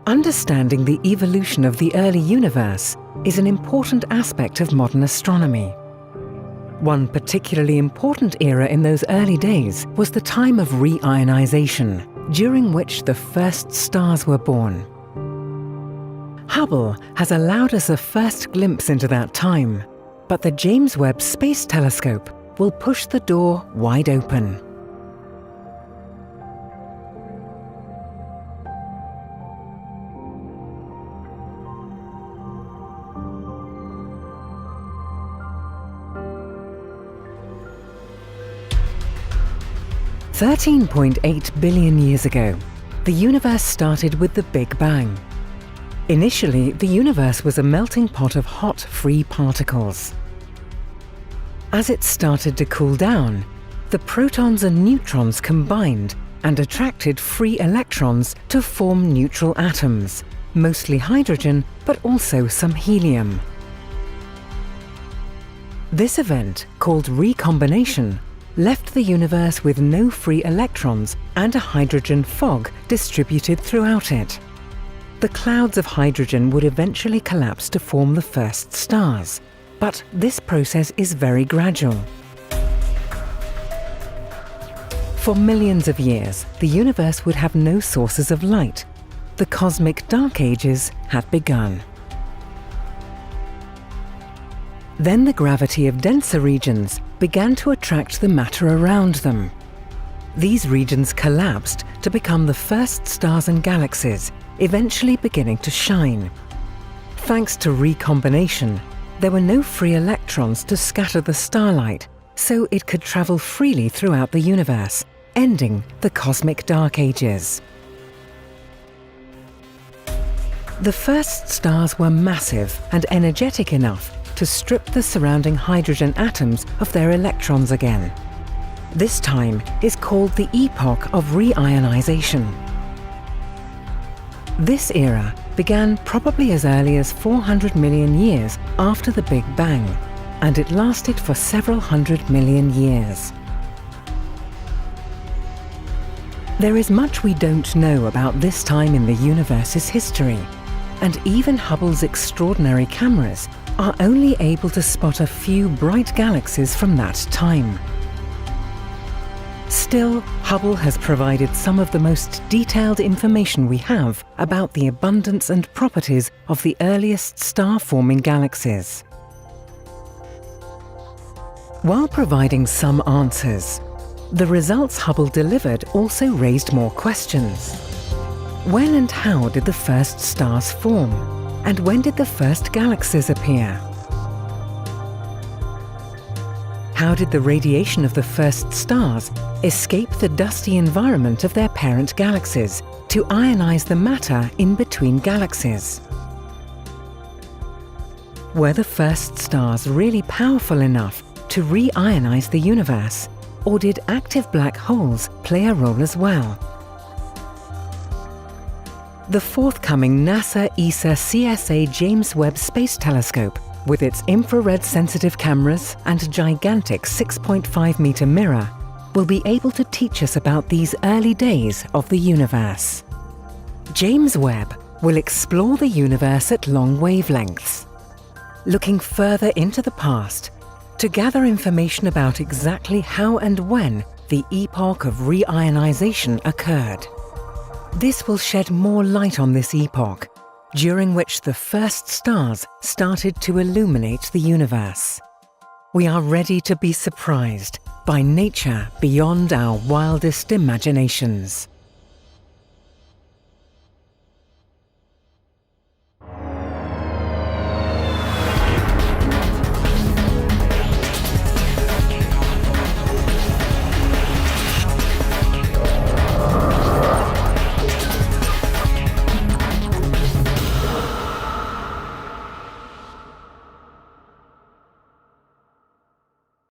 Understanding the evolution of the early universe is an important aspect of modern astronomy. One particularly important era in those early days was the time of reionization, during which the first stars were born. Hubble has allowed us a first glimpse into that time, but the James Webb Space Telescope will push the door wide open. $13.8 billion years ago, the universe started with the Big Bang. Initially, the universe was a melting pot of hot, free particles. As it started to cool down, the protons and neutrons combined and attracted free electrons to form neutral atoms, mostly hydrogen, but also some helium. This event, called recombination, left the universe with no free electrons and a hydrogen fog distributed throughout it. The clouds of hydrogen would eventually collapse to form the first stars, but this process is very gradual. For millions of years, the universe would have no sources of light. The cosmic dark ages had begun. Then the gravity of denser regions began to attract the matter around them. These regions collapsed to become the first stars and galaxies, eventually beginning to shine. Thanks to recombination, there were no free electrons to scatter the starlight, so it could travel freely throughout the universe, ending the cosmic dark ages. The first stars were massive and energetic enough to strip the surrounding hydrogen atoms of their electrons again. This time is called the epoch of reionization. This era began probably as early as 400 million years after the Big Bang, and it lasted for several hundred million years. There is much we don't know about this time in the universe's history, and even Hubble's extraordinary cameras are only able to spot a few bright galaxies from that time. Still, Hubble has provided some of the most detailed information we have about the abundance and properties of the earliest star-forming galaxies. While providing some answers, the results Hubble delivered also raised more questions. When and how did the first stars form? And when did the first galaxies appear? How did the radiation of the first stars escape the dusty environment of their parent galaxies to ionize the matter in between galaxies? Were the first stars really powerful enough to re-ionize the universe, or did active black holes play a role as well? The forthcoming NASA-ESA CSA James Webb Space Telescope, with its infrared-sensitive cameras and gigantic 6.5-meter mirror, will be able to teach us about these early days of the universe. James Webb will explore the universe at long wavelengths, looking further into the past to gather information about exactly how and when the epoch of reionization occurred. This will shed more light on this epoch, during which the first stars started to illuminate the universe. We are ready to be surprised by nature beyond our wildest imaginations.